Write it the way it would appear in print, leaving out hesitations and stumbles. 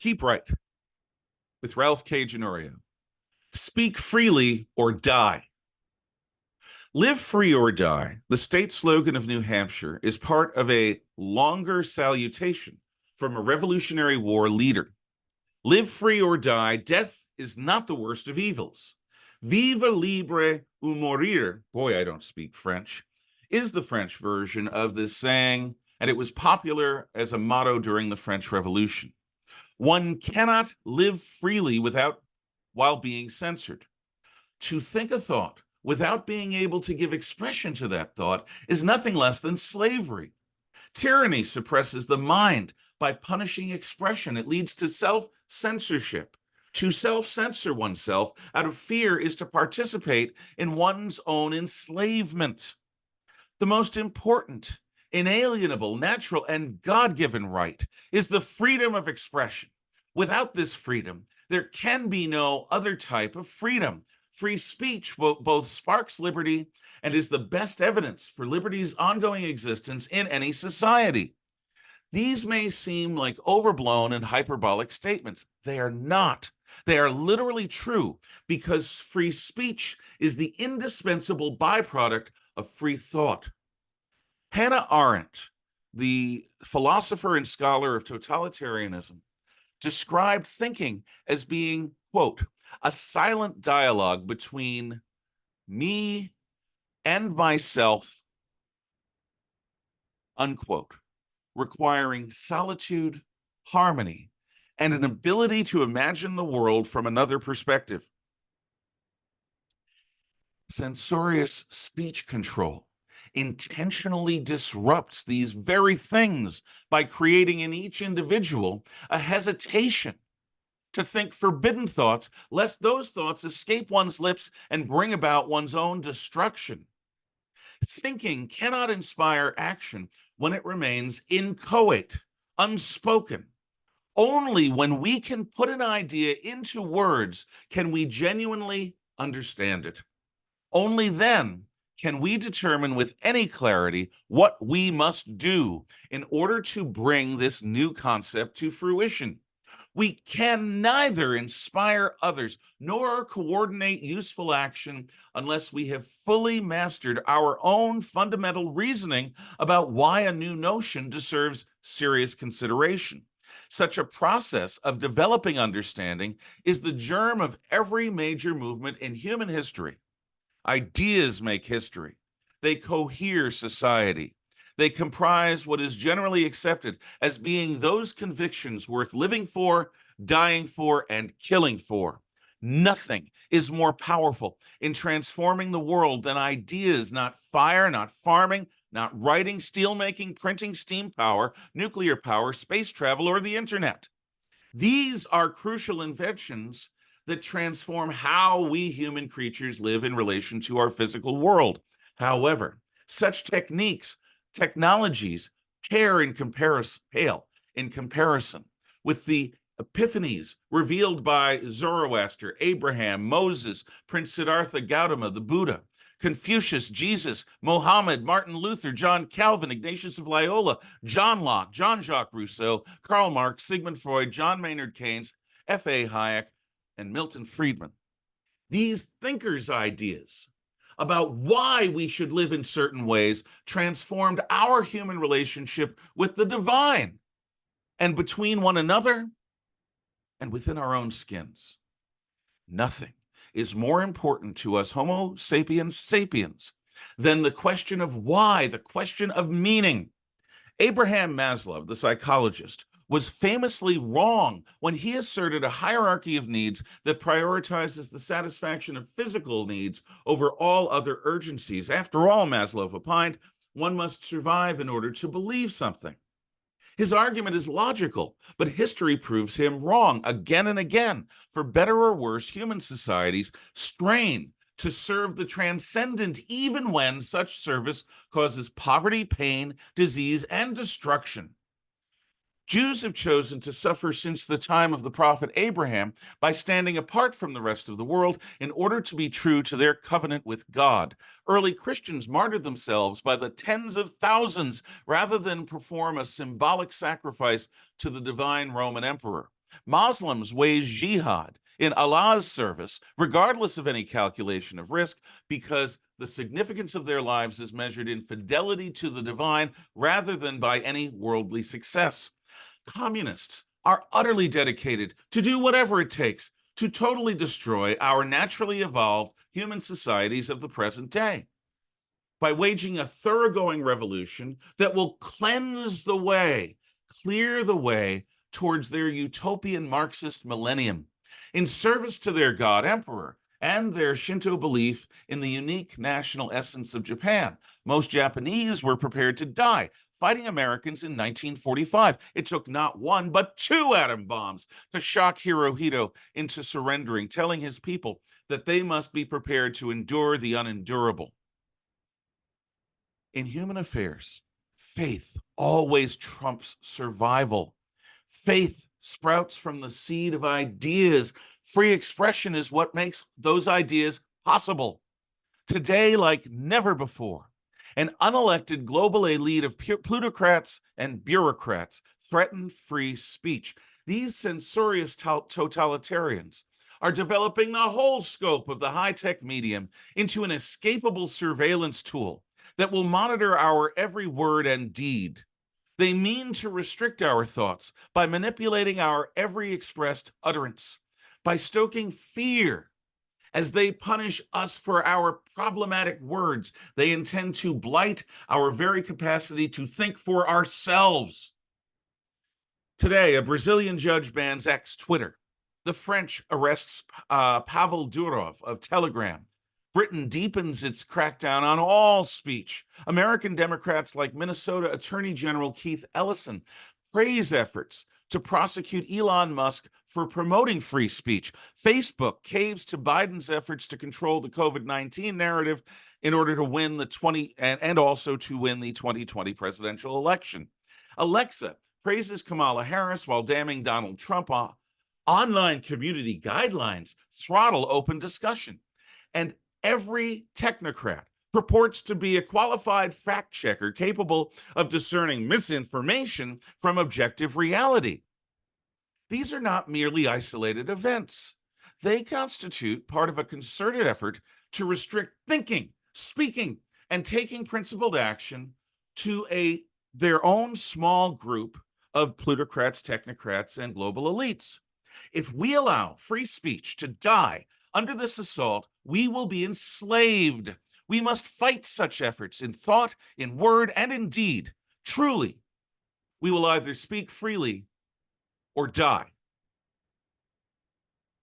Keep right with Ralph K. Ginorio. Speak freely or die. Live free or die, the state slogan of New Hampshire, is part of a longer salutation from a Revolutionary War leader. Live free or die, death is not the worst of evils. Vive libre ou mourir, boy, I don't speak French, is the French version of this saying, and it was popular as a motto during the French Revolution. One cannot live freely while being censored. To think a thought without being able to give expression to that thought is nothing less than slavery. Tyranny suppresses the mind by punishing expression. It leads to self-censorship. To self-censor oneself out of fear is to participate in one's own enslavement. The most important, inalienable, natural, and God-given right is the freedom of expression. Without this freedom, there can be no other type of freedom. Free speech both sparks liberty and is the best evidence for liberty's ongoing existence in any society. These may seem like overblown and hyperbolic statements. They are not. They are literally true because free speech is the indispensable byproduct of free thought. Hannah Arendt, the philosopher and scholar of totalitarianism, described thinking as being, quote, a silent dialogue between me and myself, unquote, requiring solitude, harmony, and an ability to imagine the world from another perspective. Censorious speech control intentionally disrupts these very things by creating in each individual a hesitation to think forbidden thoughts, lest those thoughts escape one's lips and bring about one's own destruction. Thinking cannot inspire action when it remains inchoate, unspoken. Only when we can put an idea into words can we genuinely understand it. Only then can we determine with any clarity what we must do in order to bring this new concept to fruition. We can neither inspire others nor coordinate useful action unless we have fully mastered our own fundamental reasoning about why a new notion deserves serious consideration. Such a process of developing understanding is the germ of every major movement in human history. Ideas make history. They cohere society. They comprise what is generally accepted as being those convictions worth living for, dying for, and killing for. Nothing is more powerful in transforming the world than ideas, not fire, not farming, not writing, steelmaking, printing, steam power, nuclear power, space travel, or the internet. These are crucial inventions that transform how we human creatures live in relation to our physical world. However, such technologies pale in comparison with the epiphanies revealed by Zoroaster, Abraham, Moses, Prince Siddhartha Gautama, the Buddha, Confucius, Jesus, Mohammed, Martin Luther, John Calvin, Ignatius of Loyola, John Locke, Jean-Jacques Rousseau, Karl Marx, Sigmund Freud, John Maynard Keynes, F.A. Hayek, and Milton Friedman. These thinkers' ideas about why we should live in certain ways transformed our human relationship with the divine and between one another and within our own skins. Nothing is more important to us, Homo sapiens sapiens, than the question of why, the question of meaning. Abraham Maslow, the psychologist, was famously wrong when he asserted a hierarchy of needs that prioritizes the satisfaction of physical needs over all other urgencies. After all, Maslow opined, one must survive in order to believe something. His argument is logical, but history proves him wrong again and again. For better or worse, human societies strain to serve the transcendent even when such service causes poverty, pain, disease, and destruction. Jews have chosen to suffer since the time of the prophet Abraham by standing apart from the rest of the world in order to be true to their covenant with God. Early Christians martyred themselves by the tens of thousands rather than perform a symbolic sacrifice to the divine Roman emperor. Muslims wage jihad in Allah's service, regardless of any calculation of risk, because the significance of their lives is measured in fidelity to the divine rather than by any worldly success. Communists are utterly dedicated to do whatever it takes to totally destroy our naturally evolved human societies of the present day by waging a thoroughgoing revolution that will cleanse the way, clear the way towards their utopian Marxist millennium in service to their God Emperor and their Shinto belief in the unique national essence of Japan. Most Japanese were prepared to die fighting Americans in 1945. It took not one, but two atom bombs to shock Hirohito into surrendering, telling his people that they must be prepared to endure the unendurable. In human affairs, faith always trumps survival. Faith sprouts from the seed of ideas. Free expression is what makes those ideas possible. Today, like never before, an unelected global elite of plutocrats and bureaucrats threaten free speech. These censorious totalitarians are developing the whole scope of the high-tech medium into an inescapable surveillance tool that will monitor our every word and deed. They mean to restrict our thoughts by manipulating our every expressed utterance, by stoking fear. As they punish us for our problematic words, they intend to blight our very capacity to think for ourselves. Today, a Brazilian judge bans X Twitter. The French arrests Pavel Durov of Telegram. Britain deepens its crackdown on all speech. American Democrats like Minnesota Attorney General Keith Ellison praise efforts to prosecute Elon Musk for promoting free speech. Facebook caves to Biden's efforts to control the COVID-19 narrative in order to win the and also to win the 2020 presidential election. Alexa praises Kamala Harris while damning Donald Trump. Online community guidelines throttle open discussion. And every technocrat purports to be a qualified fact checker capable of discerning misinformation from objective reality. These are not merely isolated events. They constitute part of a concerted effort to restrict thinking, speaking, and taking principled action to their own small group of plutocrats, technocrats, and global elites. If we allow free speech to die under this assault, we will be enslaved. We must fight such efforts in thought, in word, and in deed. Truly, we will either speak freely or die.